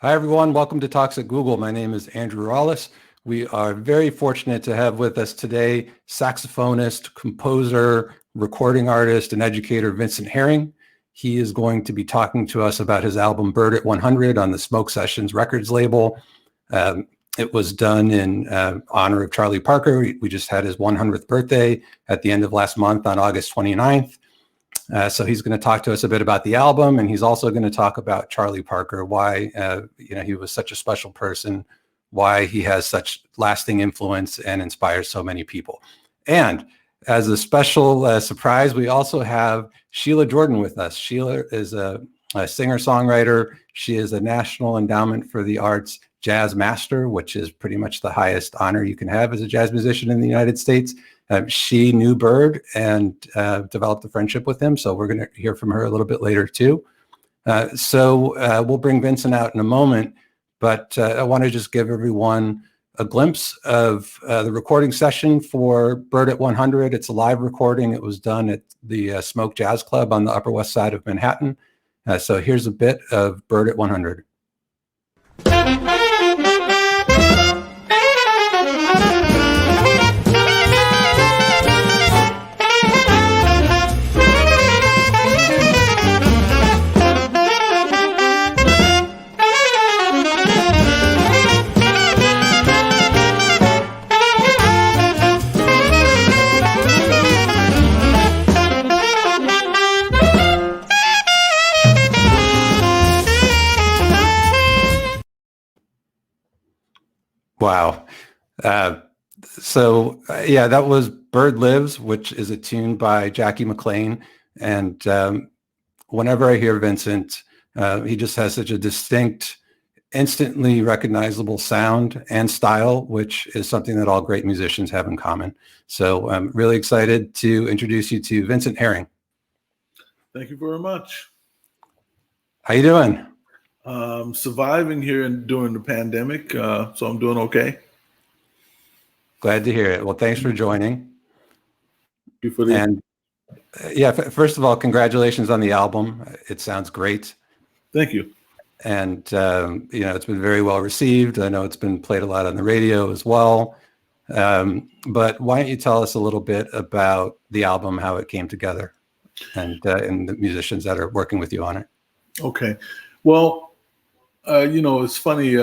Hi, everyone. Welcome to Talks at Google. My name is Andrew Rawlis. We are very fortunate to have with us today saxophonist, composer, recording artist, and educator Vincent Herring. He is going to be talking to us about his album Bird at 100 on the Smoke Sessions Records label. It was done in honor of Charlie Parker. We just had his 100th birthday at the end of last month on August 29th. So he's going to talk to us a bit about the album, and he's also going to talk about Charlie Parker, why he was such a special person, why he has such lasting influence and inspires so many people. And as a special surprise, we also have Sheila Jordan with us. Sheila is a singer-songwriter. She is a National Endowment for the Arts Jazz Master, which is pretty much the highest honor you can have as a jazz musician in the United States. She knew Bird and developed a friendship with him. So we're going to hear from her a little bit later too. So we'll bring Vincent out in a moment, but I want to just give everyone a glimpse of the recording session for Bird at 100. It's a live recording. It was done at the Smoke Jazz Club on the Upper West Side of Manhattan. So here's a bit of Bird at 100. Wow. Yeah, that was Bird Lives, which is a tune by Jackie McLean. And whenever I hear Vincent, he just has such a distinct, instantly recognizable sound and style, which is something that all great musicians have in common. So I'm really excited to introduce you to Vincent Herring. Thank you very much. How you doing? Surviving here during the pandemic, so I'm doing okay. Glad to hear it. Well, thanks for joining. Thank you for first of all, congratulations on the album. It sounds great. Thank you. And it's been very well received. I know it's been played a lot on the radio as well. But why don't you tell us a little bit about the album, how it came together, and the musicians that are working with you on it? Okay. Well, it's funny.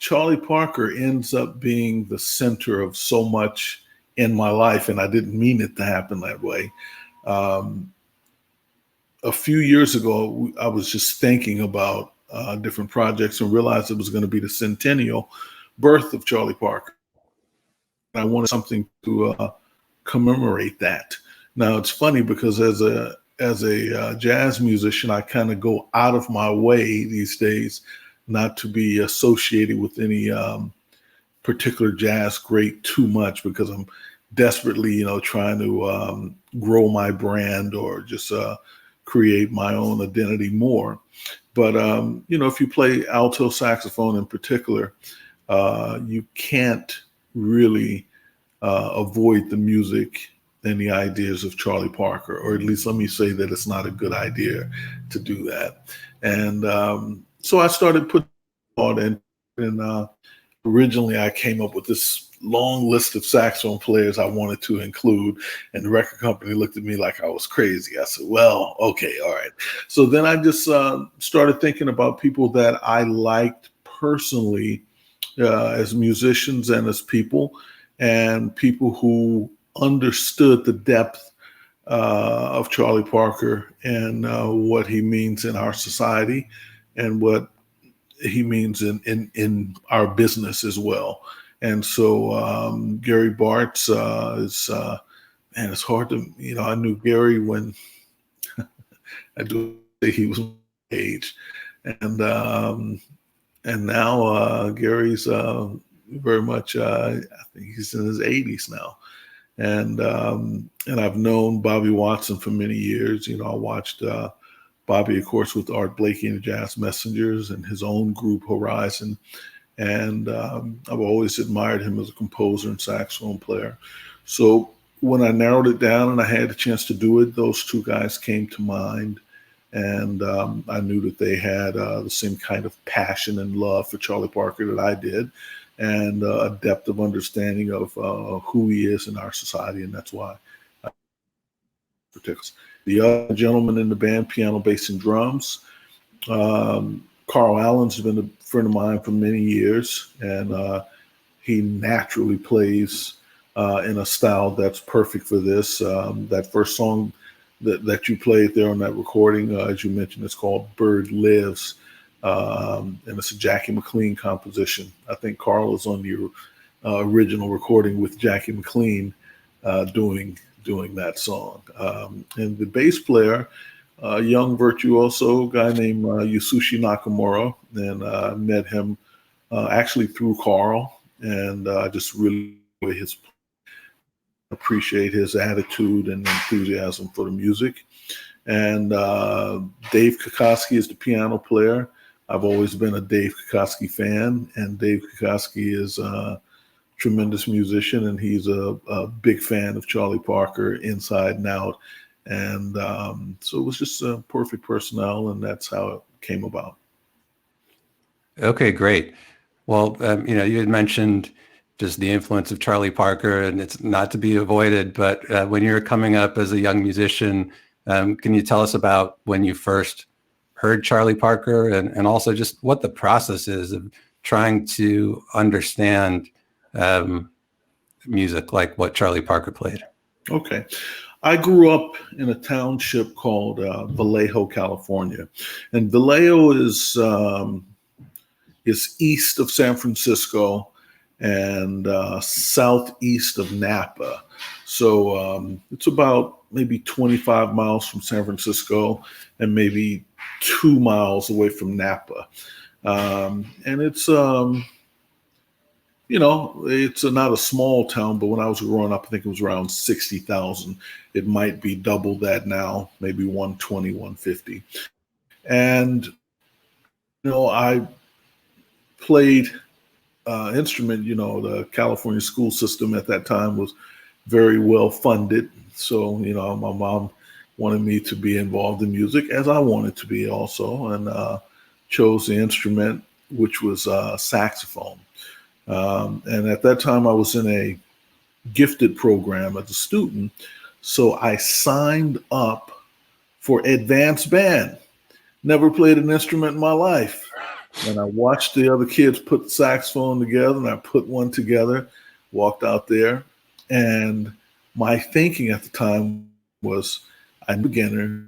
Charlie Parker ends up being the center of so much in my life, and I didn't mean it to happen that way. A few years ago, I was just thinking about different projects and realized it was going to be the centennial birth of Charlie Parker. I wanted something to commemorate that. Now, it's funny because as a jazz musician, I kind of go out of my way these days not to be associated with any particular jazz great too much, because I'm desperately, trying to grow my brand or just create my own identity more. But, if you play alto saxophone in particular, you can't really avoid the music and the ideas of Charlie Parker, or at least let me say that it's not a good idea to do that. And so I started putting thought in, and originally I came up with this long list of saxophone players I wanted to include, and the record company looked at me like I was crazy. I said, well, okay, all right. So then I just started thinking about people that I liked personally as musicians and as people, and people who understood the depth of Charlie Parker and what he means in our society and what he means in our business as well. And so Gary Bartz is, man, it's hard to, I knew Gary when I do say he was my age. And now Gary's very much, I think he's in his 80s now. And I've known Bobby Watson for many years. I watched Bobby, of course, with Art Blakey and the Jazz Messengers and his own group Horizon. And I've always admired him as a composer and saxophone player. So when I narrowed it down and I had a chance to do it, those two guys came to mind. And I knew that they had the same kind of passion and love for Charlie Parker that I did, and a depth of understanding of who he is in our society. And that's why I protect. The other gentleman in the band, piano, bass, and drums, Carl Allen's been a friend of mine for many years, and he naturally plays in a style that's perfect for this. That first song that you played there on that recording, as you mentioned, it's called Bird Lives, and it's a Jackie McLean composition. I think Carl is on the original recording with Jackie McLean doing that song. And the bass player, young virtuoso guy named Yasushi Nakamura, and I met him actually through Carl, and I just really enjoy appreciate his attitude and enthusiasm for the music. And Dave Kikoski is the piano player. I've always been a Dave Kikoski fan, and Dave Kikoski is a tremendous musician, and he's a big fan of Charlie Parker inside and out. And so it was just a perfect personnel, and that's how it came about. Okay, great. Well, you had mentioned just the influence of Charlie Parker, and it's not to be avoided, but when you're coming up as a young musician, can you tell us about when you first heard Charlie Parker, and also just what the process is of trying to understand music like what Charlie Parker played? Okay. I grew up in a township called Vallejo, California, and Vallejo is east of San Francisco and southeast of Napa. So it's about maybe 25 miles from San Francisco and maybe 2 miles away from Napa. And it's, it's not a small town, but when I was growing up, I think it was around 60,000. It might be double that now, maybe 120, 150. And, I played instrument. The California school system at that time was very well funded. So, my mom wanted me to be involved in music, as I wanted to be also, and chose the instrument, which was saxophone. And at that time, I was in a gifted program as a student. So I signed up for advanced band. Never played an instrument in my life. And I watched the other kids put the saxophone together, and I put one together, walked out there. And my thinking at the time was, I'm a beginner.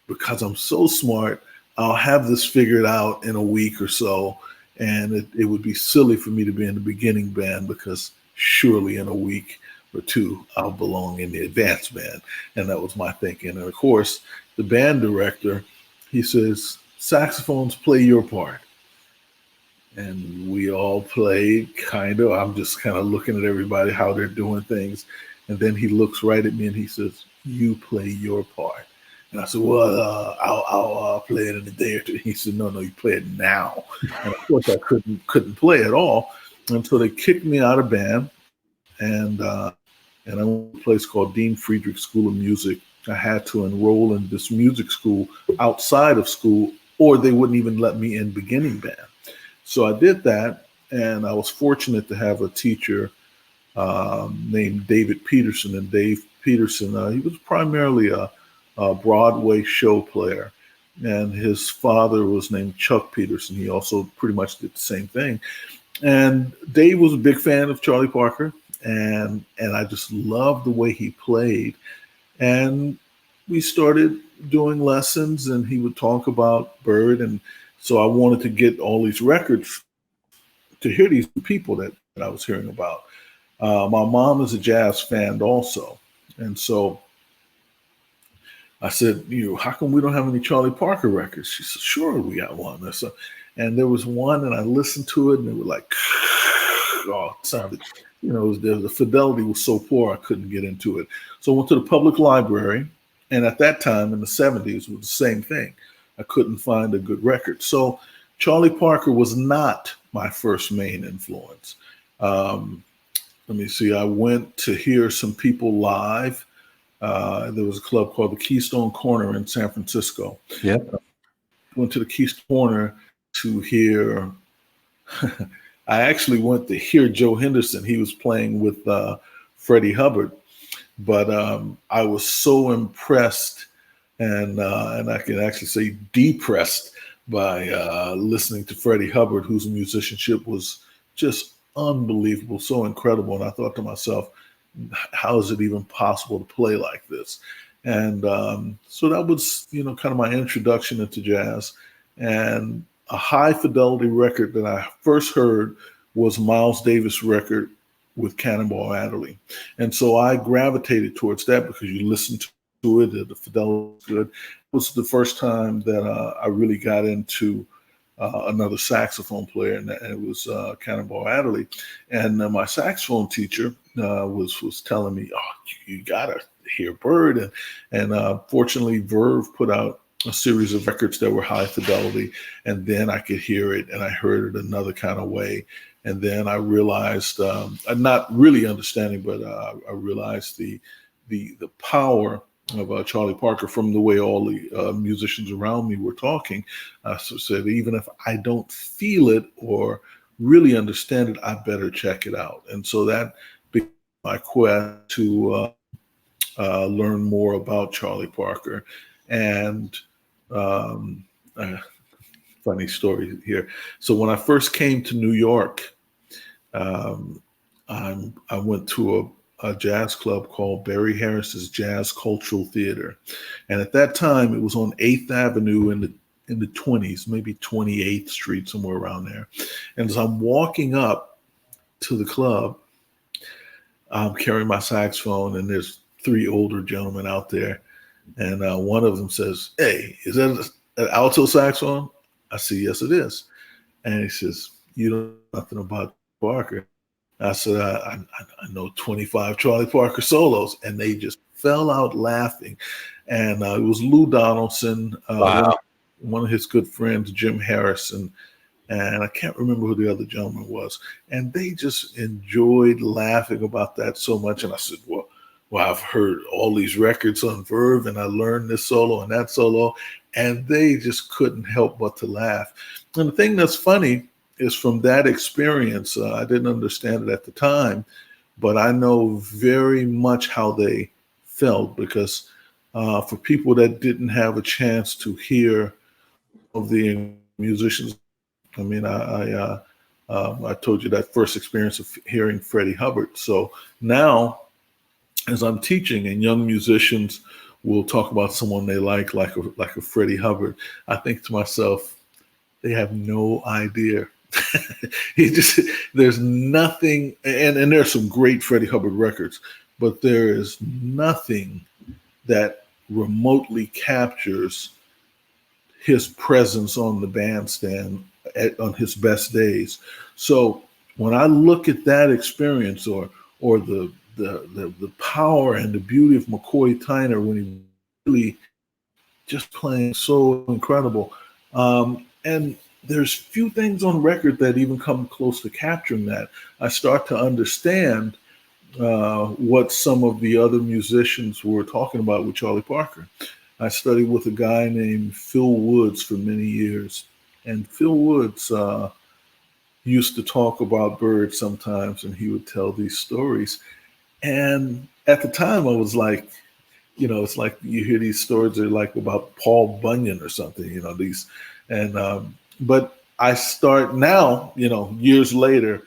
Because I'm so smart, I'll have this figured out in a week or so. And it would be silly for me to be in the beginning band, because surely in a week or two, I'll belong in the advanced band. And that was my thinking. And of course, the band director, he says, saxophones, play your part. And we all played, kind of. I'm just kind of looking at everybody, how they're doing things. And then he looks right at me and he says, you play your part. And I said, well, I'll play it in a day or two. He said, no, you play it now. And of course, I couldn't play at all. And so they kicked me out of band. And I went to a place called Dean Friedrich School of Music. I had to enroll in this music school outside of school, or they wouldn't even let me in beginning band. So I did that, and I was fortunate to have a teacher named David Peterson. And Dave Peterson, he was primarily a Broadway show player, and his father was named Chuck Peterson. He also pretty much did the same thing. And Dave was a big fan of Charlie Parker, and I just loved the way he played. And we started doing lessons, and he would talk about Bird. And so I wanted to get all these records to hear these people that I was hearing about. My mom is a jazz fan also. And so I said, how come we don't have any Charlie Parker records? She said, sure, we got one. And there was one, and I listened to it, and it was like, oh, it sounded, the fidelity was so poor, I couldn't get into it. So I went to the public library, and at that time in the 70s, it was the same thing. I couldn't find a good record. So Charlie Parker was not my first main influence. Let me see. I went to hear some people live. There was a club called the Keystone Corner in San Francisco. Yep. Went to the Keystone Corner to hear. I actually went to hear Joe Henderson. He was playing with Freddie Hubbard, but I was so impressed, and I can actually say depressed by listening to Freddie Hubbard, whose musicianship was just unbelievable, so incredible. And I thought to myself, how is it even possible to play like this? And so that was, kind of my introduction into jazz. And a high fidelity record that I first heard was Miles Davis' record with Cannonball Adderley. And so I gravitated towards that because you listen to it, the fidelity was good. It was the first time that I really got into another saxophone player, and it was Cannonball Adderley. And my saxophone teacher was telling me, "Oh, you gotta hear Bird." And fortunately, Verve put out a series of records that were high fidelity, and then I could hear it, and I heard it another kind of way. And then I realized, not really understanding, but I realized the power of Charlie Parker from the way all the musicians around me were talking. So said, even if I don't feel it or really understand it, I better check it out. And so that became my quest to learn more about Charlie Parker. And funny story here. So when I first came to New York, I went to a jazz club called Barry Harris's Jazz Cultural Theater. And at that time, it was on 8th Avenue in the 20s, maybe 28th Street, somewhere around there. And as I'm walking up to the club, I'm carrying my saxophone, and there's 3 older gentlemen out there. And one of them says, "Hey, is that an alto saxophone?" I said, "Yes, it is." And he says, "You don't know nothing about Parker." I said, I know 25 Charlie Parker solos. And they just fell out laughing. And it was Lou Donaldson, Wow. one of his good friends, Jim Harrison, and I can't remember who the other gentleman was. And they just enjoyed laughing about that so much. And I said, well, I've heard all these records on Verve, and I learned this solo and that solo. And they just couldn't help but to laugh. And the thing that's funny is, from that experience, I didn't understand it at the time, but I know very much how they felt, because for people that didn't have a chance to hear of the musicians, I mean, I told you that first experience of hearing Freddie Hubbard. So now, as I'm teaching and young musicians will talk about someone they like a Freddie Hubbard, I think to myself, they have no idea. There's nothing, and there's some great Freddie Hubbard records, but there is nothing that remotely captures his presence on the bandstand on his best days. So when I look at that experience, or the power and the beauty of McCoy Tyner when he really just playing so incredible, and there's few things on record that even come close to capturing that. I start to understand what some of the other musicians were talking about with Charlie Parker. I studied with a guy named Phil Woods for many years, and Phil Woods used to talk about Bird sometimes, and he would tell these stories. And at the time, I was like, it's like you hear these stories that are like about Paul Bunyan or something, these, and but I start now, years later,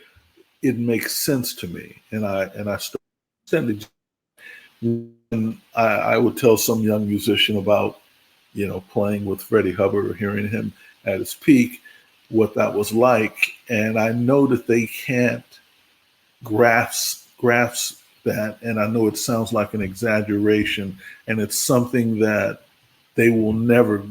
it makes sense to me, and I start understanding. When I would tell some young musician about, playing with Freddie Hubbard or hearing him at his peak, what that was like, and I know that they can't grasp that, and I know it sounds like an exaggeration, and it's something that they will never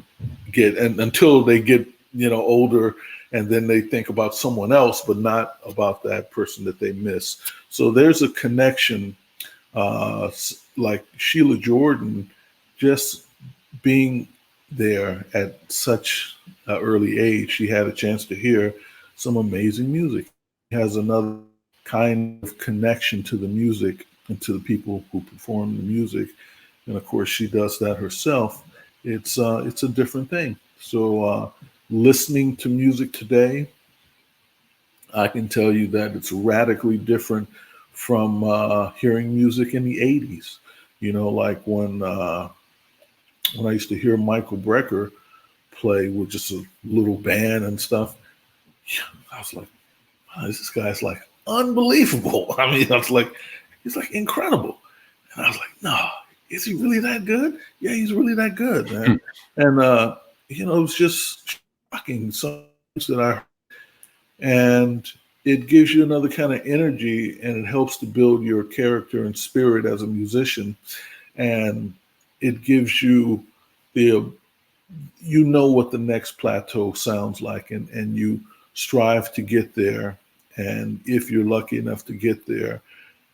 get, and until they get older, and then they think about someone else, but not about that person that they miss. So there's a connection, like Sheila Jordan, just being there at such an early age, she had a chance to hear some amazing music. She has another kind of connection to the music and to the people who perform the music and of course she does that herself, it's a different thing. So listening to music today, I can tell you that it's radically different from hearing music in the 80s. You know, like when I used to hear Michael Brecker play with just a little band and stuff, I was like, wow, this guy's like unbelievable. I mean, I was like, he's like incredible. And I was like, no, is he really that good? Yeah, he's really that good, man. And you know, it was just shocking some things that I heard. And it gives you another kind of energy, and it helps to build your character and spirit as a musician. And it gives you the, you know what the next plateau sounds like, and you strive to get there. And if you're lucky enough to get there,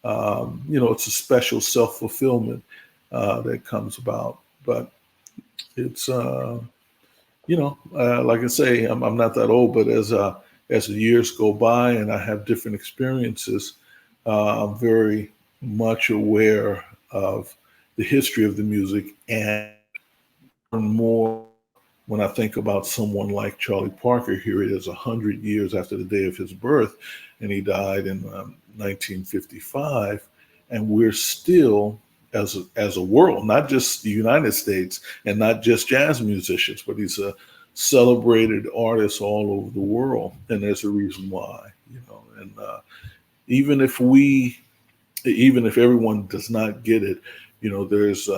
you know, it's a special self-fulfillment that comes about. But it's, you know, like I say, I'm not that old, but as the years go by and I have different experiences, I'm very much aware of the history of the music, and more when I think about someone like Charlie Parker. Here it is 100 years after the day of his birth, and he died in 1955, and we're still, as a world, not just the United States and not just jazz musicians, but he's a celebrated artist all over the world, and there's a reason why, you know. And even if everyone does not get it, you know, there's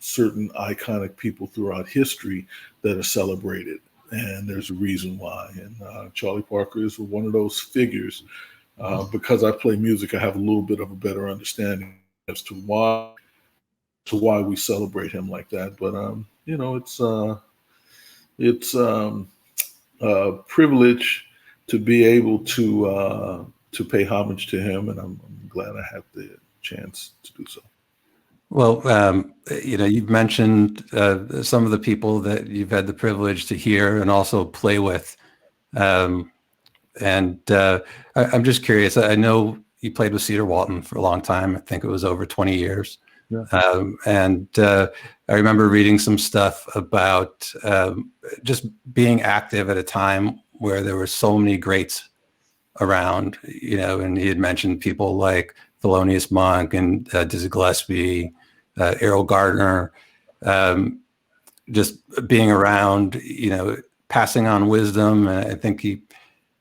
certain iconic people throughout history that are celebrated, and there's a reason why. And Charlie Parker is one of those figures. Because I play music, I have a little bit of a better understanding as to why we celebrate him like that. But you know, it's a privilege to be able to pay homage to him, and I'm glad I had the chance to do so. Well, you know, you've mentioned some of the people that you've had the privilege to hear and also play with. I'm just curious. I know you played with Cedar Walton for a long time. I think it was over 20 years. Yeah. I remember reading some stuff about just being active at a time where there were so many greats around, you know, and he had mentioned people like Thelonious Monk and Dizzy Gillespie, Errol Gardner, just being around, you know, passing on wisdom. And I think he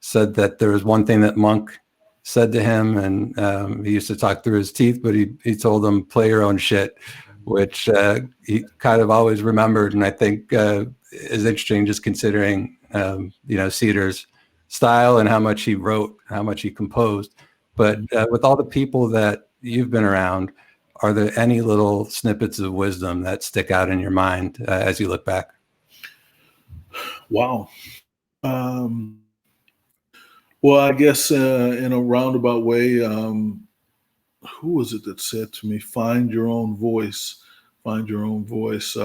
said that there was one thing that Monk said to him, and he used to talk through his teeth, but he told him, play your own shit, which he kind of always remembered. And I think is interesting, just considering, you know, Cedar's style and how much he wrote, how much he composed. But with all the people that you've been around, are there any little snippets of wisdom that stick out in your mind as you look back? Wow. Well, I guess in a roundabout way, who was it that said to me, find your own voice, find your own voice.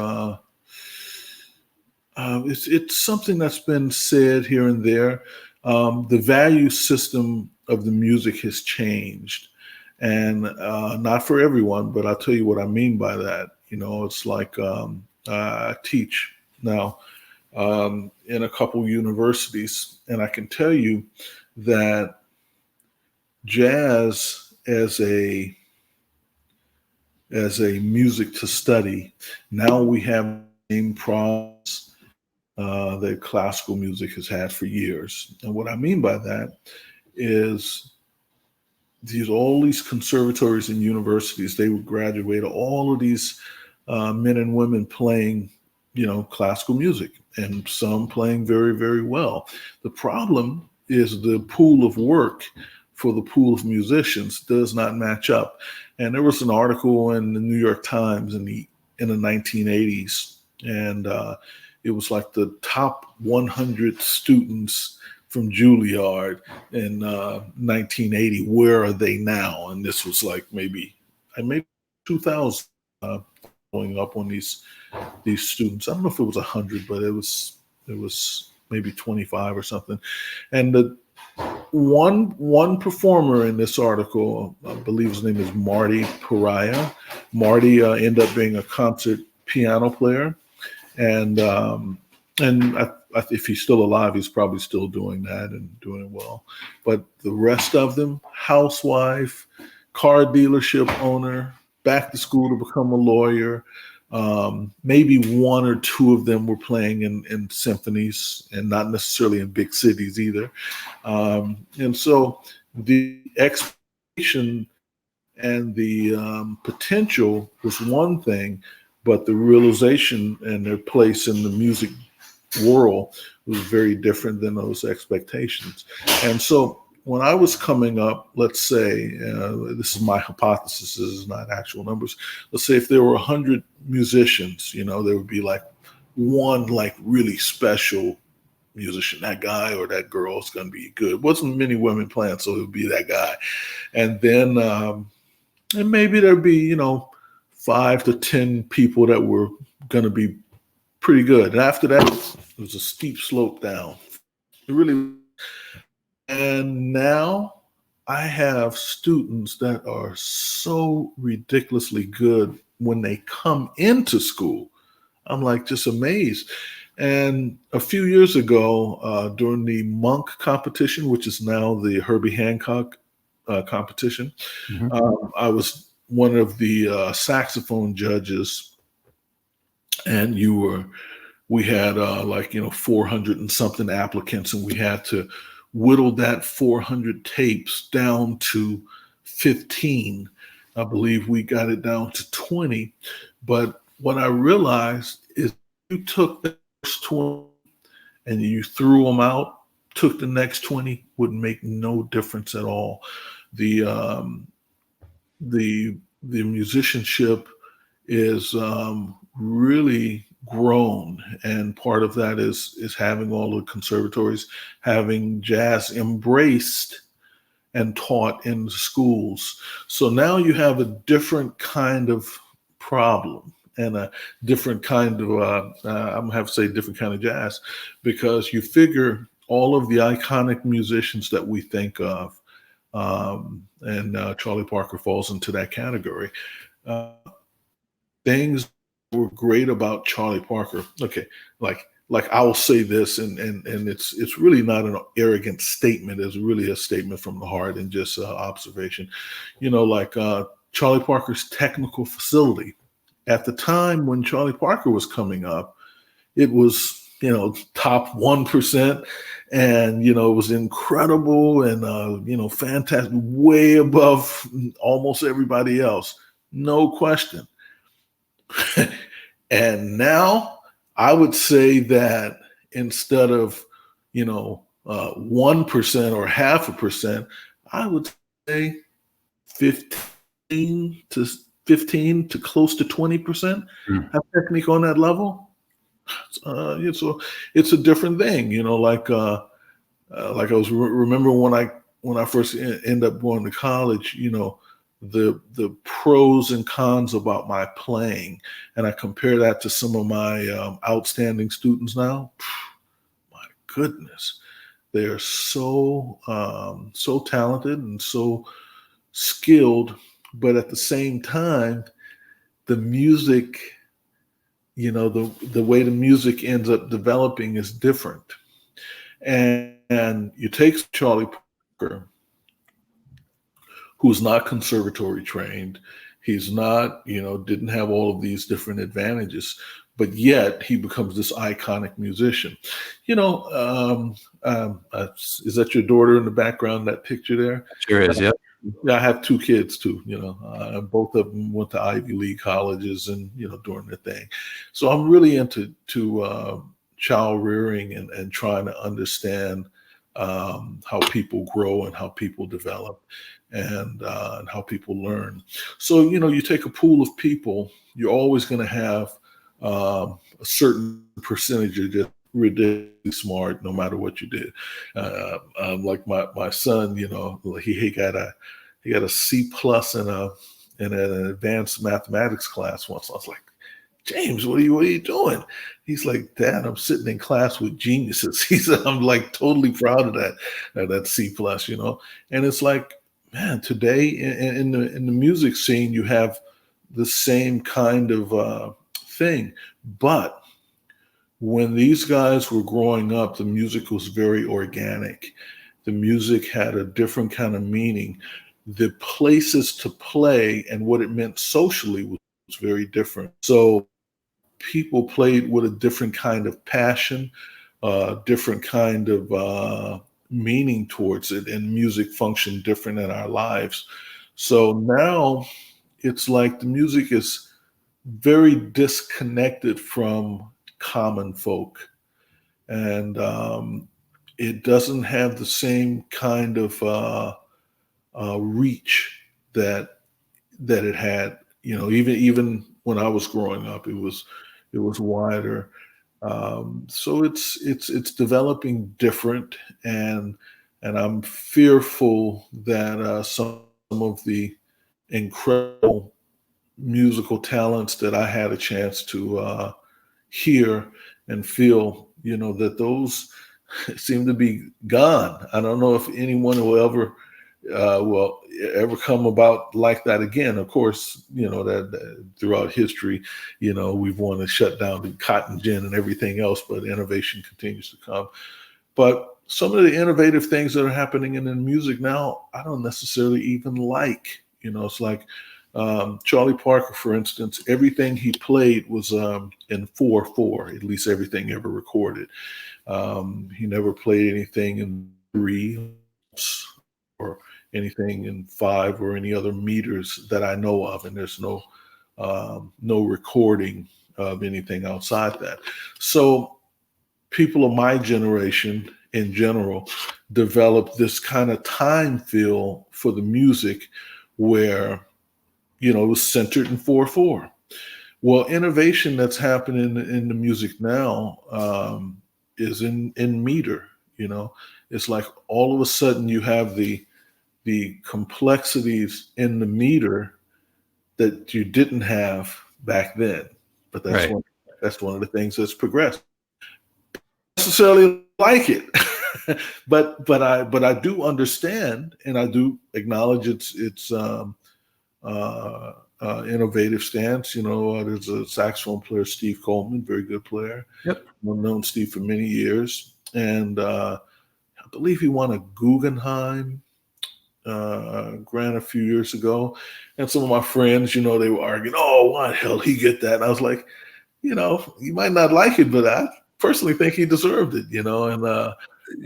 It's something that's been said here and there. The value system of the music has changed, and not for everyone, but I'll tell you what I mean by that. You know, it's like I teach now in a couple universities, and I can tell you that jazz as a music to study, now we have the same problems that classical music has had for years. And what I mean by that is all these conservatories and universities, they would graduate all of these men and women playing, you know, classical music, and some playing very, very well. The problem is the pool of work for the pool of musicians does not match up. And there was an article in the New York Times in the 1980s, and it was like the top 100 students from Juilliard in 1980. Where are they now? And this was like maybe 2000, following up on these students. I don't know if it was 100, but it was maybe 25 or something. And one performer in this article, I believe his name is Marty Pariah. Marty ended up being a concert piano player, and if he's still alive, he's probably still doing that and doing it well. But the rest of them, housewife, car dealership owner, back to school to become a lawyer. Maybe one or two of them were playing in symphonies, and not necessarily in big cities either. And so the expectation and the potential was one thing, but the realization and their place in the music world was very different than those expectations. And so when I was coming up, let's say, this is my hypothesis, this is not actual numbers. Let's say if there were 100 musicians, there would be like one like really special musician. That guy or that girl is going to be good. Wasn't many women playing, so it would be that guy. And then, and maybe there'd be, 5 to 10 people that were going to be pretty good. And after that, it was a steep slope down. It really. And now I have students that are so ridiculously good when they come into school. I'm like just amazed. And a few years ago, during the Monk competition, which is now the Herbie Hancock competition, I was one of the saxophone judges, and we had 400 and something applicants, and we had to whittle that 400 tapes down to 15. I believe we got it down to 20. But what I realized is you took the first 20 and you threw them out, took the next 20, would make no difference at all. The musicianship is really grown, and part of that is having all the conservatories, having jazz embraced and taught in the schools. So now you have a different kind of problem and a different kind of I'm gonna have to say different kind of jazz, because you figure all of the iconic musicians that we think of, and Charlie Parker falls into that category. Things were great about Charlie Parker. Okay, like I will say this, and it's really not an arrogant statement. It's really a statement from the heart and just observation. Charlie Parker's technical facility at the time when Charlie Parker was coming up, it was top 1%, and it was incredible and fantastic, way above almost everybody else, no question. And now I would say that instead of 1% or 0.5%, I would say 15 to close to 20% have technique on that level. It's a different thing, like I was remember when I first ended up going to college, the pros and cons about my playing, and I compare that to some of my outstanding students now. My goodness, they are so talented and so skilled, but at the same time, the music, the way the music ends up developing is different. And you take Charlie Parker, who's not conservatory trained. He's not, didn't have all of these different advantages, but yet he becomes this iconic musician. Is that your daughter in the background, that picture there? Sure is, yeah. I have 2 kids too, both of them went to Ivy League colleges and, doing their thing. So I'm really into child rearing and trying to understand how people grow and how people develop and how people learn. So, you take a pool of people, you're always going to have a certain percentage of just ridiculously smart, no matter what you did. Like my son, he got a C+ in an advanced mathematics class once. I was like, James, what are you doing? He's like, Dad, I'm sitting in class with geniuses. He said, I'm like totally proud of that C plus, you know. And it's like, man, today in the music scene, you have the same kind of thing. But when these guys were growing up, the music was very organic. The music had a different kind of meaning. The places to play and what it meant socially was very different. So people played with a different kind of passion, different kind of meaning towards it, and music functioned different in our lives. So now it's like the music is very disconnected from common folk, and it doesn't have the same kind of reach that it had. You know, even when I was growing up, it was wider. So it's developing different, and I'm fearful that some of the incredible musical talents that I had a chance to hear and feel, you know, that those seem to be gone. I don't know if anyone will ever come about like that again. Of course, you know, that throughout history, you know, we've wanted to shut down the cotton gin and everything else, but innovation continues to come. But some of the innovative things that are happening in the music now, I don't necessarily even like. You know, it's like Charlie Parker, for instance, everything he played was in 4/4, at least everything ever recorded. He never played anything in 3 or anything in 5 or any other meters that I know of, and there's no recording of anything outside that. So people of my generation in general developed this kind of time feel for the music where, you know, it was centered in 4/4. Well, innovation that's happening in the music now is in meter. You know, it's like all of a sudden you have the complexities in the meter that you didn't have back then. But that's Right. one of the things that's progressed. Necessarily like it, but I do understand, and I do acknowledge its innovative stance. You know, there's a saxophone player, Steve Coleman, very good player. Yep. I've known Steve for many years, and I believe he won a Guggenheim grant a few years ago. And some of my friends, you know, they were arguing, "Oh, why the hell he get that?" And I was like, you know, you might not like it, but I personally think he deserved it. You know, and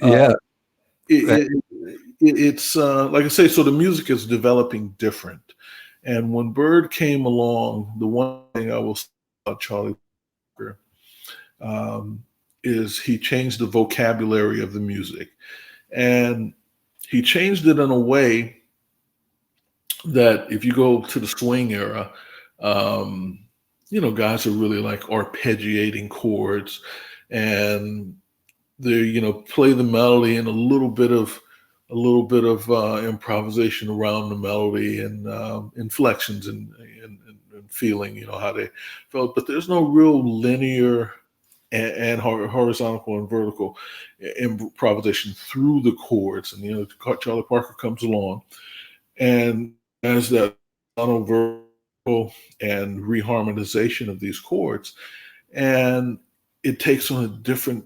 Yeah. it's like I say, so the music is developing different. And when Bird came along, the one thing I will say about Charlie Parker is he changed the vocabulary of the music. And he changed it in a way that if you go to the swing era, you know, guys are really like arpeggiating chords, and they, you know, play the melody and a little bit of improvisation around the melody and inflections and feeling, you know, how they felt. But there's no real linear and horizontal and vertical improvisation through the chords. And, you know, Charlie Parker comes along and as that vertical and reharmonization of these chords, and it takes on a different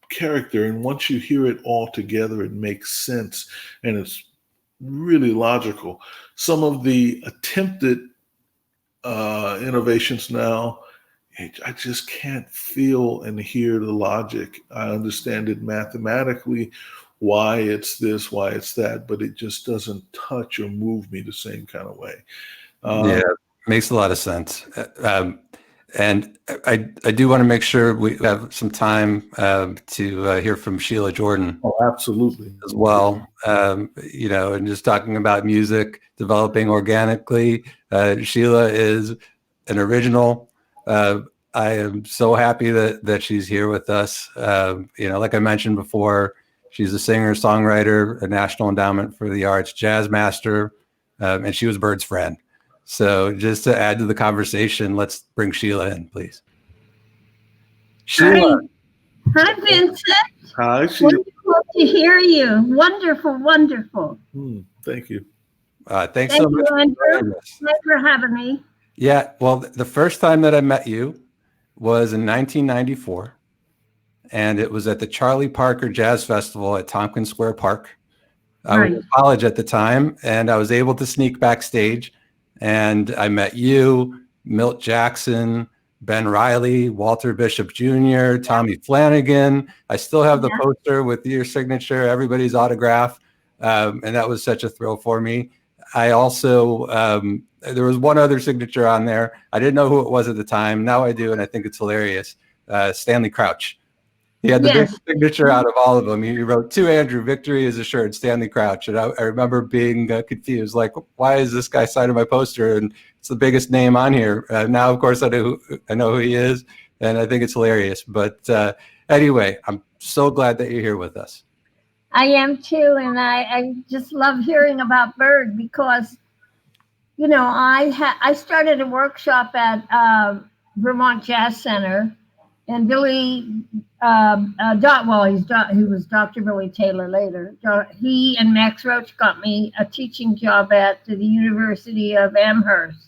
character. And once you hear it all together, it makes sense, and it's really logical. Some of the attempted innovations now, I just can't feel and hear the logic. I understand it mathematically, why it's this, why it's that, but it just doesn't touch or move me the same kind of way. Yeah, makes a lot of sense. And I do want to make sure we have some time to hear from Sheila Jordan. Oh, absolutely. As well. You know, and just talking about music developing organically. Sheila is an original. I am so happy that she's here with us. You know, like I mentioned before, she's a singer, songwriter, a National Endowment for the Arts jazz master, and she was Bird's friend. So just to add to the conversation, let's bring Sheila in, please. Sheila. Hi, Vincent. Hi, Sheila. Wonderful to hear you. Wonderful, wonderful. Thank you. Thanks so much for joining us. Thanks for having me. Yeah, well, the first time that I met you was in 1994, and it was at the Charlie Parker Jazz Festival at Tompkins Square Park. I was in college at the time, and I was able to sneak backstage, and I met you, Milt Jackson, Ben Riley, Walter Bishop Jr., Tommy Flanagan. I still have the poster with your signature, everybody's autograph, and that was such a thrill for me. I also, there was one other signature on there. I didn't know who it was at the time. Now I do, and I think it's hilarious. Stanley Crouch. He had the biggest signature out of all of them. He wrote, "To Andrew, victory is assured, Stanley Crouch." And I remember being confused, like, why is this guy signing my poster? And it's the biggest name on here. Now, of course, I know who he is, and I think it's hilarious. But anyway, I'm so glad that you're here with us. I am too, and I just love hearing about Bird because, you know, I started a workshop at Vermont Jazz Center, and Billy, he was Dr. Billy Taylor later. He and Max Roach got me a teaching job at the University of Amherst,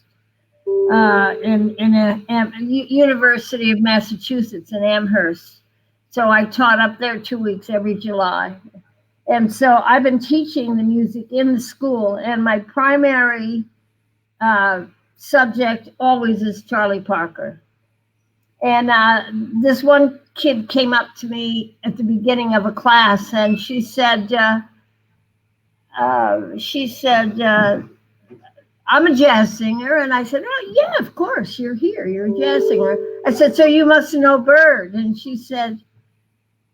University of Massachusetts in Amherst. So I taught up there 2 weeks every July. And so I've been teaching the music in the school, and my primary subject always is Charlie Parker. And this one kid came up to me at the beginning of a class, and she said, I'm a jazz singer. And I said, oh, yeah, of course, you're here. You're a jazz singer. I said, so you must know Bird. And she said,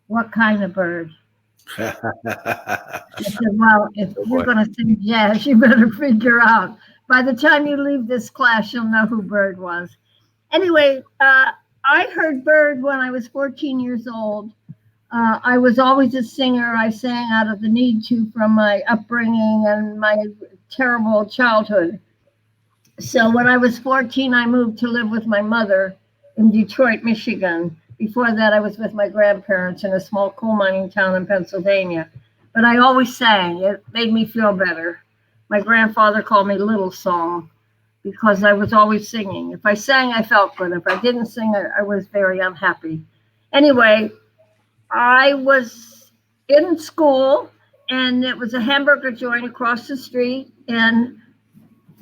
what kind of bird? I said, well, if you're going to sing jazz, you better figure out. By the time you leave this class, you'll know who Bird was. Anyway, I heard Bird when I was 14 years old. I was always a singer. I sang out of the need to from my upbringing and my terrible childhood. So when I was 14, I moved to live with my mother in Detroit, Michigan. Before that, I was with my grandparents in a small coal mining town in Pennsylvania. But I always sang. It made me feel better. My grandfather called me Little Song because I was always singing. If I sang, I felt good. If I didn't sing, I was very unhappy. Anyway, I was in school, and it was a hamburger joint across the street, and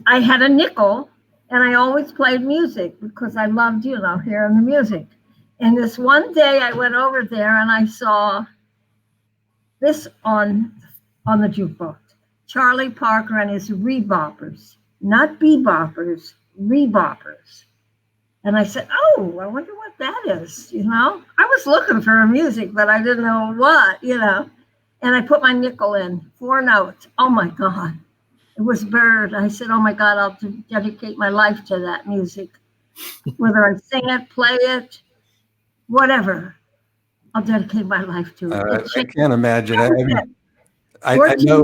I had a nickel, and I always played music because I loved, hearing the music. And this one day I went over there and I saw this on the jukebox, Charlie Parker and his reboppers, not beboppers, reboppers. And I said, oh, I wonder what that is, I was looking for music, but I didn't know what, And I put my nickel in, 4 notes. Oh my God, it was Bird. I said, oh my God, I'll dedicate my life to that music. Whether I sing it, play it, whatever, I'll dedicate my life to it. I can't imagine. I know.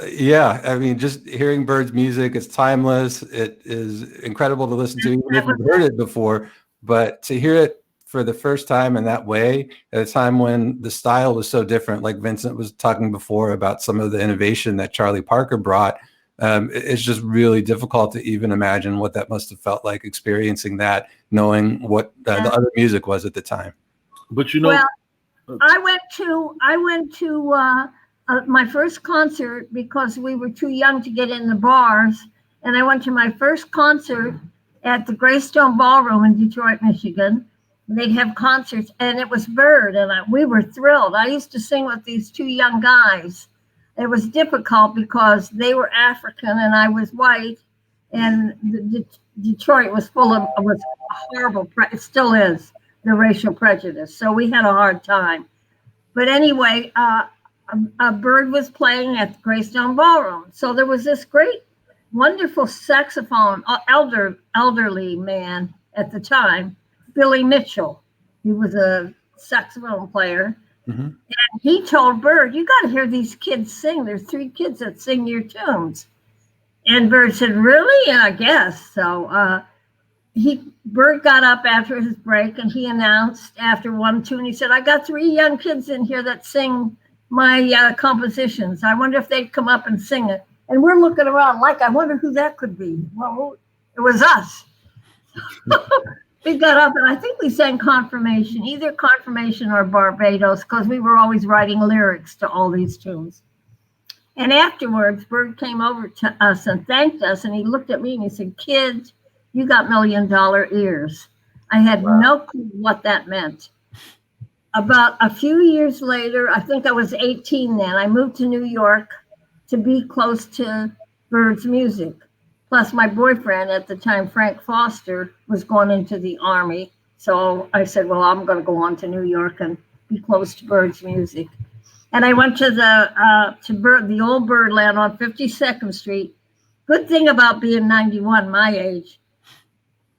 Yeah, I mean, just hearing Bird's music, it's timeless. It is incredible to listen to, even if you've heard it before. But to hear it for the first time in that way, at a time when the style was so different, like Vincent was talking before about some of the innovation that Charlie Parker brought, it's just really difficult to even imagine what that must have felt like experiencing that, knowing what the other music was at the time. But well, I went to my first concert because we were too young to get in the bars, and I went to my first concert at the Greystone Ballroom in Detroit, Michigan. They'd have concerts, and it was Bird, and we were thrilled. I used to sing with these 2 young guys. It was difficult because they were African and I was white, and Detroit was horrible. It still is, the racial prejudice. So we had a hard time. But anyway, Bird was playing at the Greystone Ballroom. So there was this great, wonderful saxophone, elderly man at the time, Billy Mitchell. He was a saxophone player. Mm-hmm. And he told Bird, you got to hear these kids sing. There's 3 kids that sing your tunes. And Bert said, really? Yeah, I guess. So Bert got up after his break and he announced after one tune, he said, I got 3 young kids in here that sing my compositions. I wonder if they'd come up and sing it. And we're looking around like, I wonder who that could be. Well, it was us. We got up and I think we sang Confirmation, either Confirmation or Barbados, because we were always writing lyrics to all these tunes. And afterwards, Bert came over to us and thanked us. And he looked at me and he said, kids, you got $1 million ears. I had no clue what that meant. About a few years later, I think I was 18 then, I moved to New York to be close to Bert's music. Plus, my boyfriend at the time, Frank Foster, was going into the Army. So I said, well, I'm going to go on to New York and be close to Bert's music. And I went to the old Birdland on 52nd Street. Good thing about being 91, my age,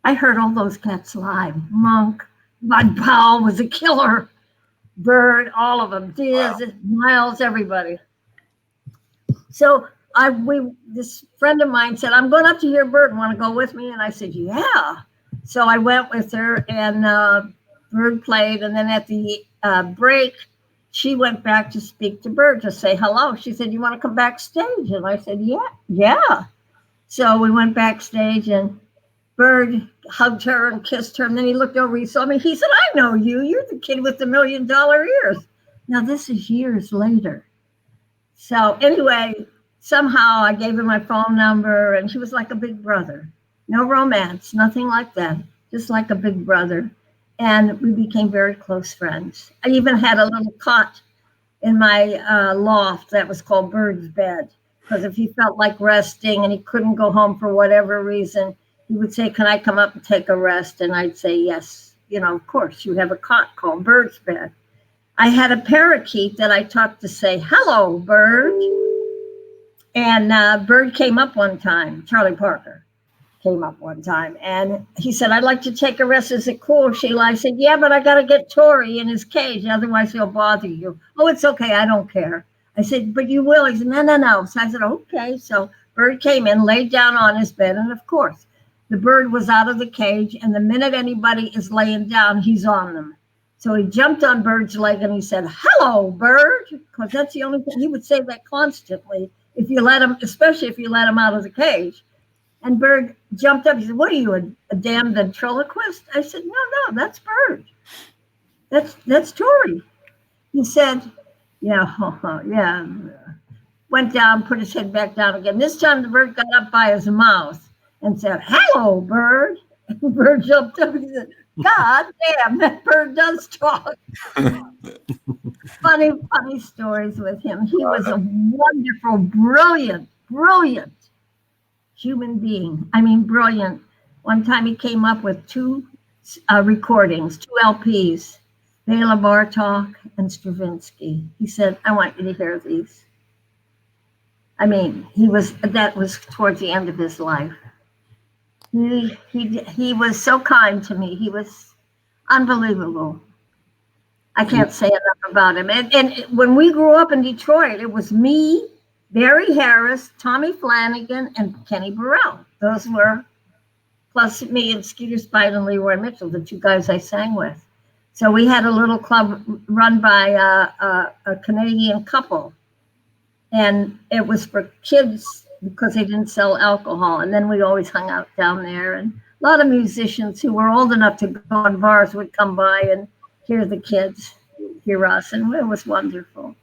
I heard all those cats live. Monk, Bud Powell was a killer. Bird, all of them. Diz, Miles, everybody. So this friend of mine said, I'm going up to hear Bird. Want to go with me? And I said, yeah. So I went with her and Bird played. And then at the break, she went back to speak to Bird to say hello. She said, you want to come backstage? And I said, yeah. So we went backstage and Bird hugged her and kissed her. And then he looked over, he saw me. He said, I know you. You're the kid with the $1 million ears. Now, this is years later. So anyway, somehow I gave him my phone number and he was like a big brother. No romance, nothing like that. Just like a big brother. And we became very close friends. I even had a little cot in my loft that was called Bird's Bed. Because if he felt like resting and he couldn't go home for whatever reason, he would say, can I come up and take a rest? And I'd say, yes. You know, of course, you have a cot called Bird's Bed. I had a parakeet that I taught to say, hello, Bird. And Bird came up one time, Charlie Parker came up one time. And he said, I'd like to take a rest. Is it cool, Sheila? I said, yeah, but I got to get Tori in his cage. Otherwise, he'll bother you. Oh, it's okay. I don't care. I said, but you will. He said, no. So I said, okay. So Bird came in, laid down on his bed. And of course, the bird was out of the cage. And the minute anybody is laying down, he's on them. So he jumped on Bird's leg and he said, hello, Bird. Because that's the only thing. He would say that constantly if you let him, especially if you let him out of the cage. And Bird jumped up. He said, what are you, a damn ventriloquist? I said, no, that's Bird. That's Tori. He said, yeah. Went down, put his head back down again. This time the bird got up by his mouth and said, hello, Bird. And the bird jumped up and said, God damn, that bird does talk. Funny stories with him. He was a wonderful, brilliant human being. I mean, brilliant. One time he came up with 2 recordings, 2 LPs, Bela Bartok and Stravinsky. He said, I want you to hear these. I mean, that was towards the end of his life. He was so kind to me. He was unbelievable. I can't say enough about him. And when we grew up in Detroit, it was me, Barry Harris, Tommy Flanagan, and Kenny Burrell. Those were, plus me and Skeeter Spite and Leroy Mitchell, the 2 guys I sang with. So we had a little club run by a Canadian couple. And it was for kids because they didn't sell alcohol. And then we always hung out down there. And a lot of musicians who were old enough to go on bars would come by and hear the kids, hear us. And it was wonderful.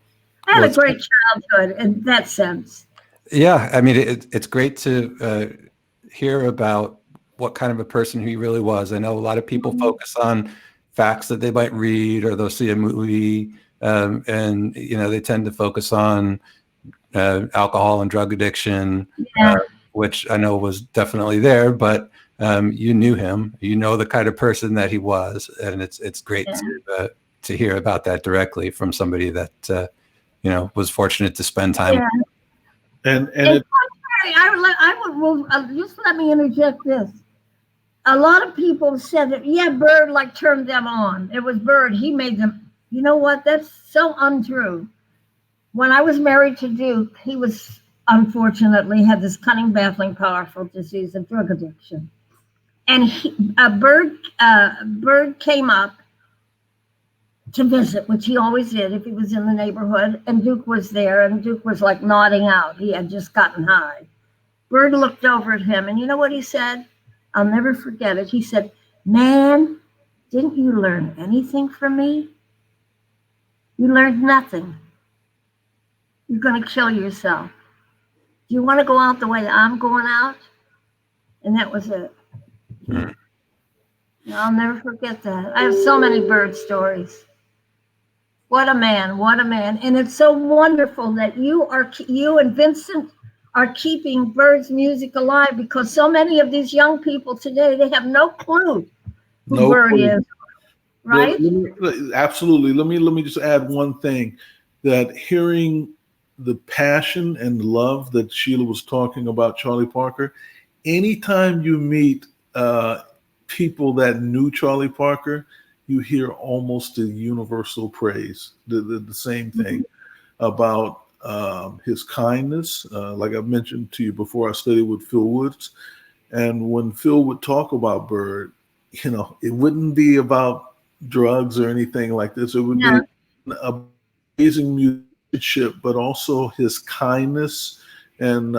I had a great childhood in that sense. Yeah, I mean, it's great to hear about what kind of a person he really was. I know a lot of people focus on facts that they might read or they'll see a movie, and they tend to focus on alcohol and drug addiction, which I know was definitely there, but you knew him, the kind of person that he was, and it's great to hear about that directly from somebody that was fortunate to spend time with. And I would just let me interject this. A lot of people said that, Bird turned them on. It was Bird. He made them. You know what? That's so untrue. When I was married to Duke, he was unfortunately had this cunning, baffling, powerful disease of drug addiction. And Bird came up to visit, which he always did if he was in the neighborhood, and Duke was there, and Duke was like nodding out. He had just gotten high. Bird looked over at him, and you know what he said? I'll never forget it. He said, "Man, didn't you learn anything from me? You learned nothing. You're going to kill yourself. Do you want to go out the way I'm going out?" And that was it. I'll never forget that. I have so many Bird stories. What a man, what a man. And it's so wonderful that you and Vincent are keeping Bird's music alive, because so many of these young people today, they have no clue who Bird is, right? Absolutely. Let me just add one thing, that hearing the passion and love that Sheila was talking about Charlie Parker, anytime you meet people that knew Charlie Parker, you hear almost a universal praise, the same thing about his kindness. Like I mentioned to you before, I studied with Phil Woods, and when Phil would talk about Bird, you know, it wouldn't be about drugs or anything like this. It would be an amazing musicianship, but also his kindness and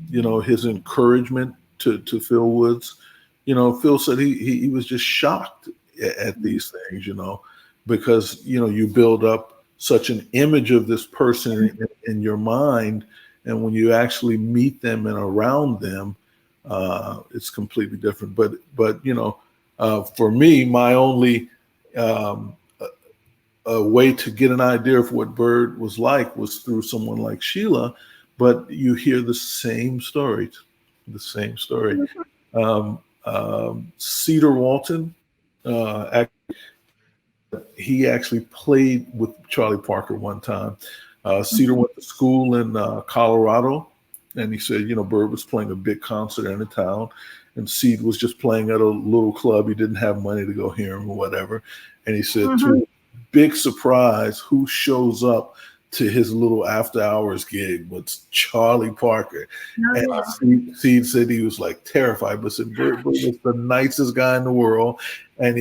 you know, his encouragement to Phil Woods. You know, Phil said he was just shocked at these things, you know, because, you know, you build up such an image of this person in your mind, and when you actually meet them and around them, it's completely different. But you know, for me, my only a way to get an idea of what Bird was like was through someone like Sheila, but you hear the same story. Cedar Walton, he actually played with Charlie Parker one time. Cedar went to school in Colorado, and he said, you know, Bird was playing a big concert in the town, and Cedar was just playing at a little club. He didn't have money to go hear him or whatever. And he said, to his big surprise, who shows up to his little after hours gig was Charlie Parker. And Cede said he was like terrified, but said Bird was the nicest guy in the world. And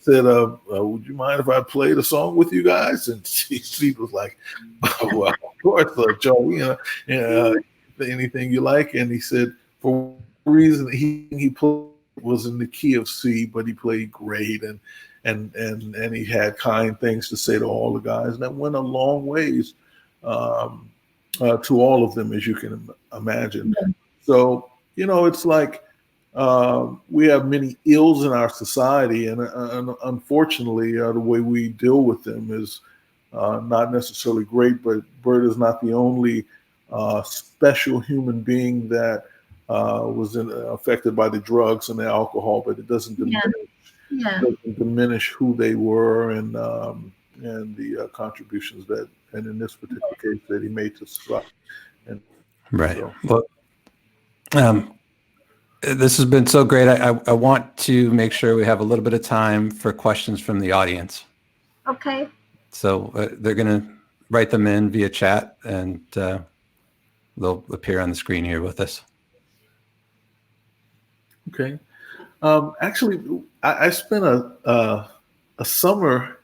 said, would you mind if I played a song with you guys? And Cede was like, oh, well, of course, Joe, you know, anything you like. And he said, for reason he played was in the key of C, but he played great, and he had kind things to say to all the guys, and that went a long ways to all of them, as you can imagine. So, you know, it's like we have many ills in our society, and unfortunately, the way we deal with them is not necessarily great. But Bird is not the only special human being that was affected by the drugs and the alcohol, but it doesn't diminish who they were and the contributions that, and in this particular case, that he made to society. And right. So. Well, this has been so great. I want to make sure we have a little bit of time for questions from the audience. Okay. So they're going to write them in via chat, and they'll appear on the screen here with us. Okay. Actually, I spent a summer,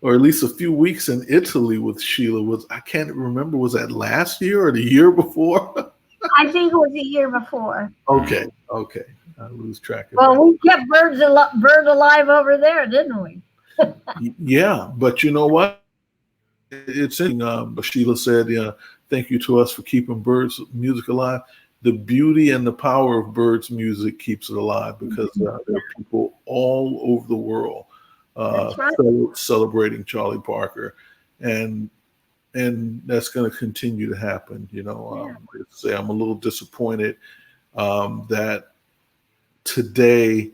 or at least a few weeks, in Italy with Sheila. I can't remember, was that last year or the year before? I think it was the year before. Okay. I lose track of Well, we kept Bird alive over there, didn't we? Yeah, but you know what? It's interesting. Sheila said, thank you to us for keeping Bird's music alive. The beauty and the power of Bird's music keeps it alive, because there are people all over the world celebrating Charlie Parker, and that's going to continue to happen. You know, say I'm a little disappointed that today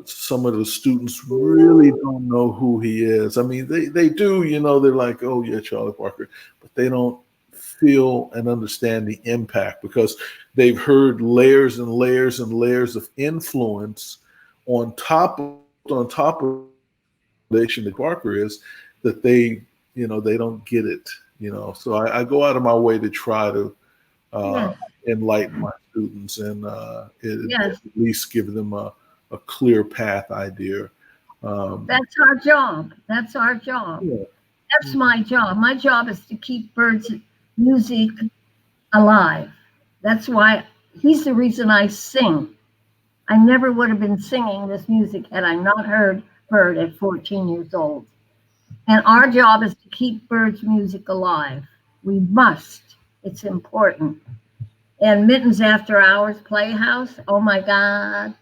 some of the students really don't know who he is. I mean, they do. You know, they're like, oh yeah, Charlie Parker, but they don't feel and understand the impact, because they've heard layers and layers and layers of influence on top of the foundation that Parker is, that they don't get it. So I go out of my way to try to Yes. enlighten my students and Yes. at least give them a clear path idea. That's our job. That's our job. Yeah. That's my job. My job is to keep birds' music alive. That's why he's the reason I sing. I never would have been singing this music had I not heard Bird at 14 years old. And our job is to keep birds' music alive. We must. It's important. And Mittens After Hours Playhouse, oh my God,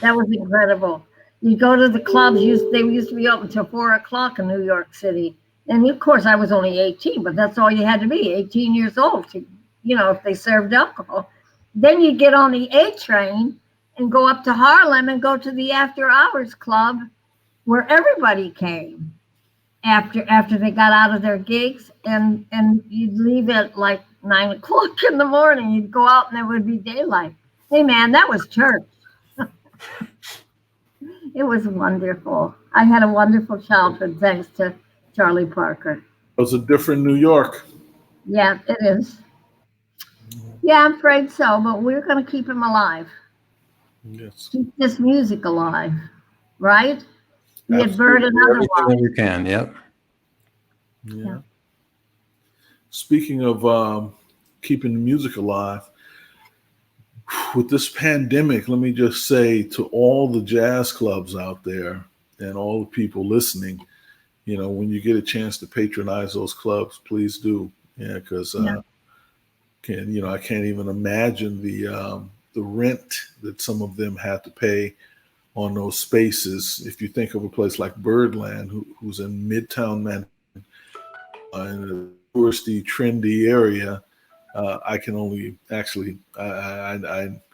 that was incredible. You go to the clubs, they used to be open till 4 o'clock in New York City. And of course, I was only 18, but that's all you had to be, 18 years old, to, if they served alcohol. Then you get on the A train and go up to Harlem and go to the After Hours Club where everybody came after they got out of their gigs, and you'd leave at like 9 o'clock in the morning. You'd go out and there would be daylight. Hey man, that was church. It was wonderful. I had a wonderful childhood thanks to Charlie Parker. It was a different New York. Yeah, it is. Yeah, I'm afraid so, but we're going to keep him alive. Yes. Keep this music alive, right? Be it bird and Everything that otherwise. we can. Yep. Yeah. Speaking of keeping the music alive, with this pandemic, let me just say to all the jazz clubs out there and all the people listening, when you get a chance to patronize those clubs, please do. Yeah, because I can't even imagine the rent that some of them had to pay on those spaces. If you think of a place like Birdland, who's in Midtown Manhattan, in a touristy, trendy area, I can only actually,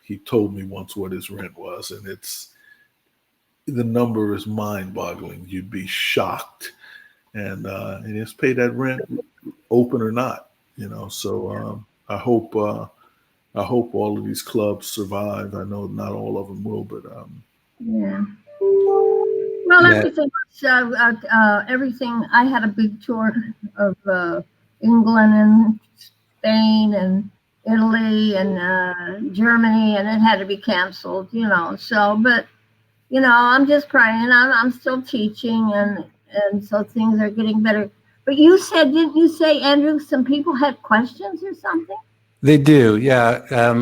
he told me once what his rent was, and the number is mind-boggling. You'd be shocked, and he has to pay that rent, open or not. So I hope all of these clubs survive. I know not all of them will, but yeah. Well, everything. I had a big tour of England and Spain and Italy and Germany, and it had to be canceled. So, but I'm just praying. I'm still teaching, and so things are getting better. But didn't you say, Andrew, some people had questions or something? They do, yeah.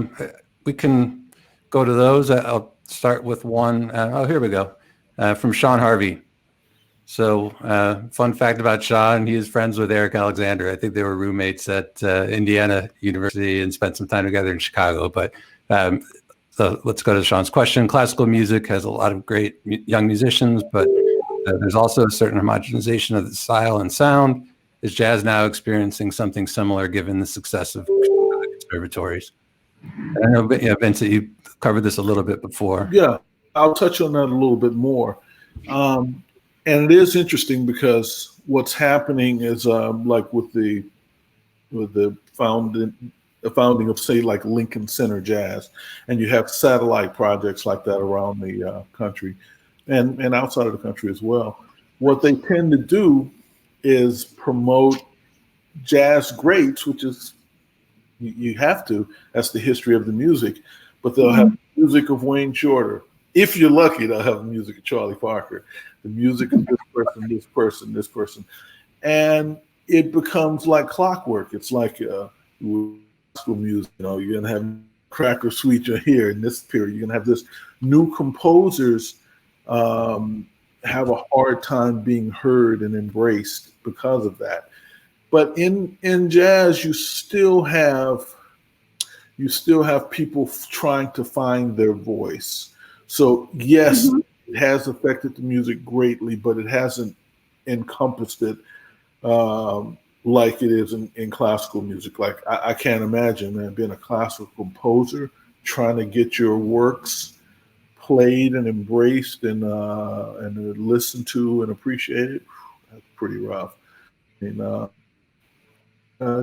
We can go to those. I'll start with one. Here we go. From Sean Harvey. So fun fact about Sean, he is friends with Eric Alexander. I think they were roommates at Indiana University and spent some time together in Chicago. But so let's go to Sean's question. Classical music has a lot of great young musicians, but there's also a certain homogenization of the style and sound. Is jazz now experiencing something similar given the success of conservatories? And I know, Vincent, you covered this a little bit before. Yeah, I'll touch on that a little bit more. And it is interesting because what's happening is like with the founding of, say, like Lincoln Center Jazz, and you have satellite projects like that around the country and outside of the country as well. What they tend to do is promote jazz greats, which is you have to. That's the history of the music. But they'll have music of Wayne Shorter. If you're lucky, they'll have music of Charlie Parker, the music of this person, this person, this person. And it becomes like clockwork. It's like gospel music. You're going to have Cracker Sweet here in this period. You're going to have this. New composers have a hard time being heard and embraced because of that. But in jazz, you still have people trying to find their voice. So yes, it has affected the music greatly, but it hasn't encompassed it like it is in classical music. Like I can't imagine, man, being a classical composer trying to get your works played and embraced and listened to and appreciated. That's pretty rough.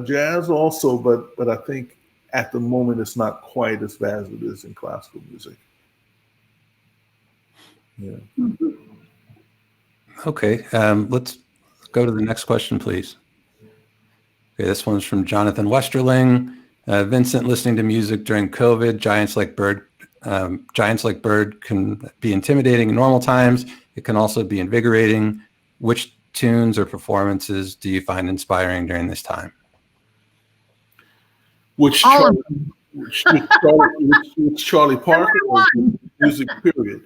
Jazz also, but I think at the moment it's not quite as bad as it is in classical music. Yeah. Okay, let's go to the next question, please. Okay, this one's from Jonathan Westerling. Vincent, listening to music during COVID, Giants Like Bird can be intimidating in normal times. It can also be invigorating. Which tunes or performances do you find inspiring during this time? Which Charlie Parker or music period?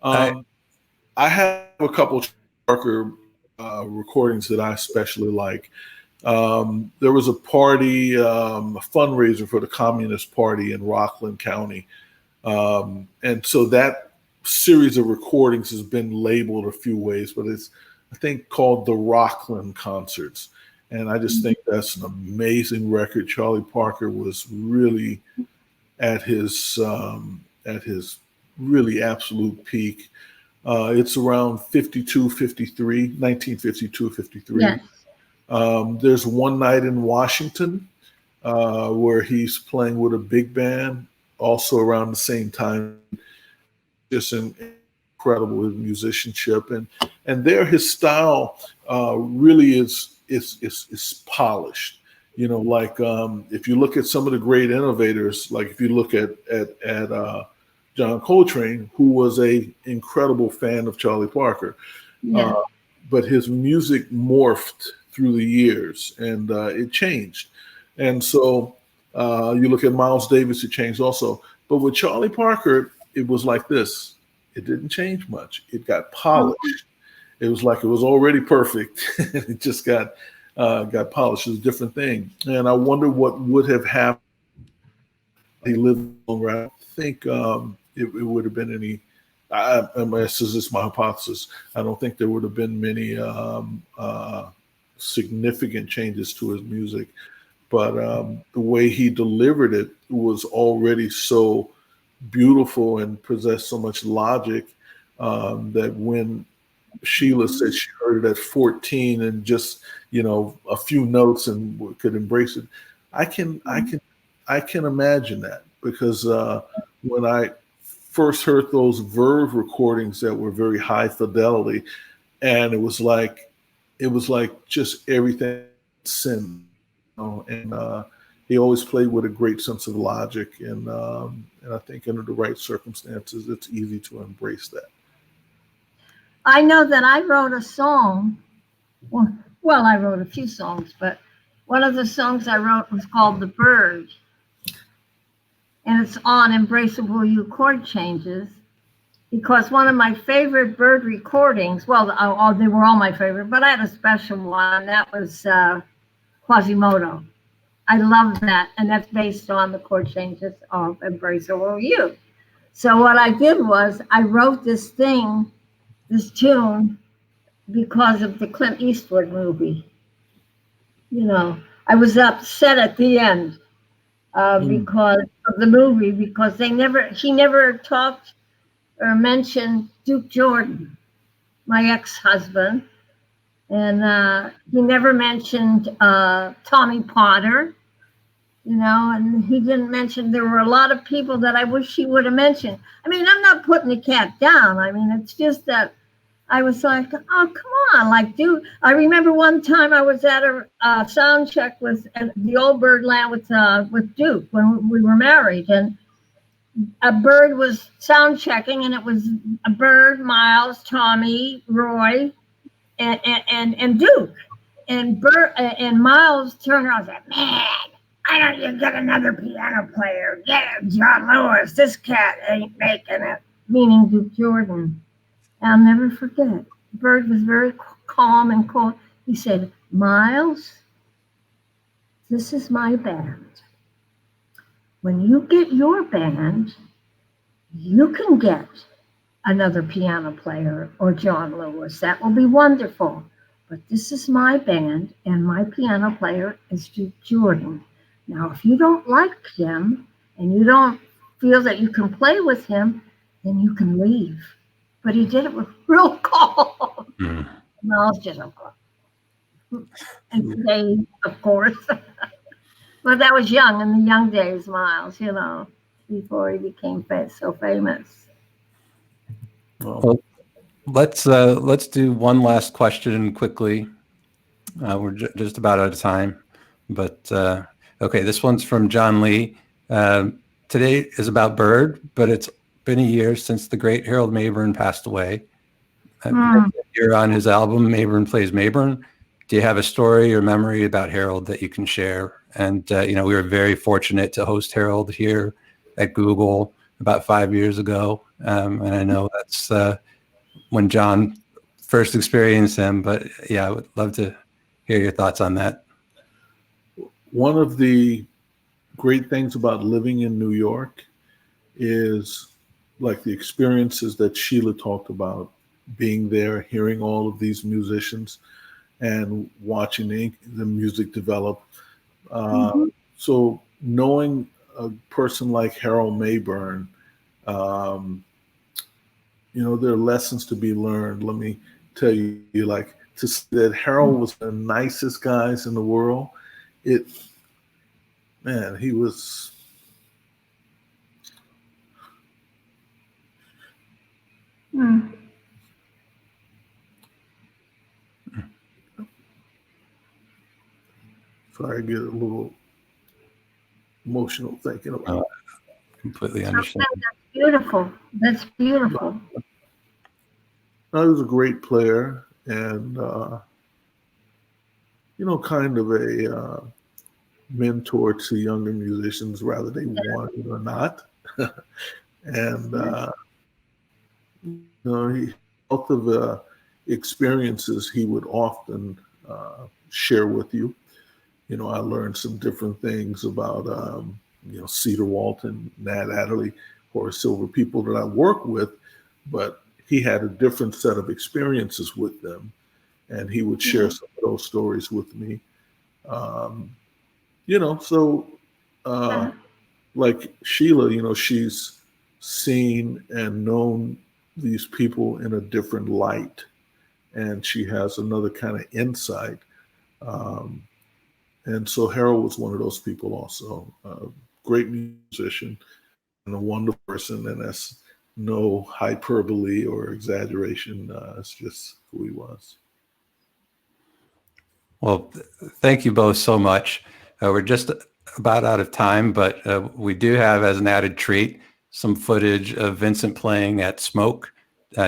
I have a couple of Parker recordings that I especially like. There was a party, a fundraiser for the Communist Party in Rockland County. And so that series of recordings has been labeled a few ways, but it's, I think, called the Rockland Concerts. And I just think that's an amazing record. Charlie Parker was really at his really absolute peak. It's around 1952, 53. Yes. There's One Night in Washington, where he's playing with a big band, also around the same time. Just incredible with musicianship, and there his style really is polished. You know, like if you look at some of the great innovators, like if you look at John Coltrane, who was an incredible fan of Charlie Parker, but his music morphed through the years, and it changed. And so you look at Miles Davis, it changed also. But with Charlie Parker, it was like this. It didn't change much. It got polished. It was like it was already perfect. It just got polished. It was a different thing. And I wonder what would have happened if he lived longer. I don't think it would have been any. This is my hypothesis. I don't think there would have been many significant changes to his music, but the way he delivered it was already so beautiful and possessed so much logic that when Sheila said she heard it at 14 and just, you know, a few notes and could embrace it, I can imagine that, because when I first heard those Verve recordings that were very high fidelity, and it was like just everything sin, you know, and he always played with a great sense of logic, and I think under the right circumstances, it's easy to embrace that. I know that I wrote a song. Well, I wrote a few songs, but one of the songs I wrote was called "The Bird," and it's on Embraceable You chord changes, because one of my favorite Bird recordings, well, they were all my favorite, but I had a special one. That was Quasimodo. I love that, and that's based on the chord changes of Embraceable You. So what I did was I wrote this tune, because of the Clint Eastwood movie. You know, I was upset at the end because of the movie, because he never talked or mentioned Duke Jordan, my ex-husband, and he never mentioned Tommy Potter, you know, and he didn't mention, there were a lot of people that I wish he would have mentioned. I mean, I'm not putting the cat down. I mean, it's just that I was like, oh, come on, like, dude. I remember one time I was at a sound check with the old Birdland with Duke when we were married, and a Bird was sound checking, and it was a Bird, Miles, Tommy, Roy, and Duke, and Miles turned around and said, "Man, why don't you get another piano player? Get John Lewis. This cat ain't making it." Meaning Duke Jordan. I'll never forget. Bird was very calm and cool. He said, "Miles, this is my band. When you get your band, you can get another piano player or John Lewis. That will be wonderful. But this is my band, and my piano player is Duke Jordan. Now, if you don't like him and you don't feel that you can play with him, then you can leave." But he did it with real calm. Miles just, and today, of course. But that was young, in the young days, Miles, you know, before he became so famous. Well, let's do one last question quickly. We're just about out of time. But okay, this one's from John Lee. Today is about Bird, but it's been a year since the great Harold Mayburn passed away. You're on his album, Mayburn Plays Mayburn. Do you have a story or memory about Harold that you can share? And, we were very fortunate to host Harold here at Google about 5 years ago. And I know that's when John first experienced him, but yeah, I would love to hear your thoughts on that. One of the great things about living in New York is like the experiences that Sheila talked about, being there, hearing all of these musicians and watching the music develop. So knowing a person like Harold Mayburn, there are lessons to be learned. Let me tell you, like, to say that Harold was the nicest guys in the world, he was. Sorry, I get a little emotional thinking about it. Completely understand. That's beautiful. That's beautiful. He was a great player and, kind of a mentor to younger musicians, whether they want it or not. And, he both of the experiences he would often share with you. I learned some different things about, Cedar Walton, Nat Adderley, Horace Silver, people that I work with, but he had a different set of experiences with them, and he would share some of those stories with me. Like Sheila, she's seen and known these people in a different light, and she has another kind of insight. And so Harold was one of those people also, a great musician and a wonderful person, and that's no hyperbole or exaggeration. It's just who he was. Well, thank you both so much. We're just about out of time, but we do have, as an added treat, some footage of Vincent playing at Smoke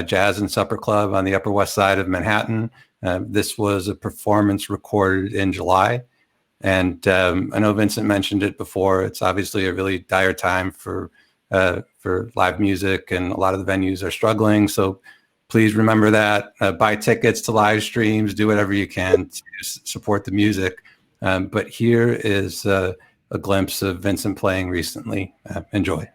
Jazz and Supper Club on the Upper West Side of Manhattan. This was a performance recorded in July. And I know Vincent mentioned it before. It's obviously a really dire time for live music, and a lot of the venues are struggling. So please remember that. Buy tickets to live streams. Do whatever you can to support the music. But here is a glimpse of Vincent playing recently. Enjoy.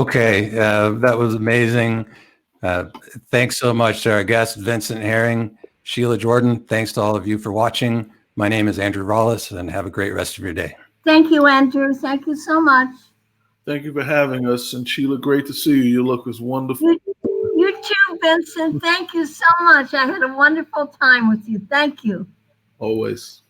Okay, that was amazing. Thanks so much to our guest, Vincent Herring, Sheila Jordan. Thanks to all of you for watching. My name is Andrew Rollis, and have a great rest of your day. Thank you, Andrew. Thank you so much. Thank you for having us. And Sheila, great to see you. You look as wonderful. You too, Vincent. Thank you so much. I had a wonderful time with you. Thank you. Always.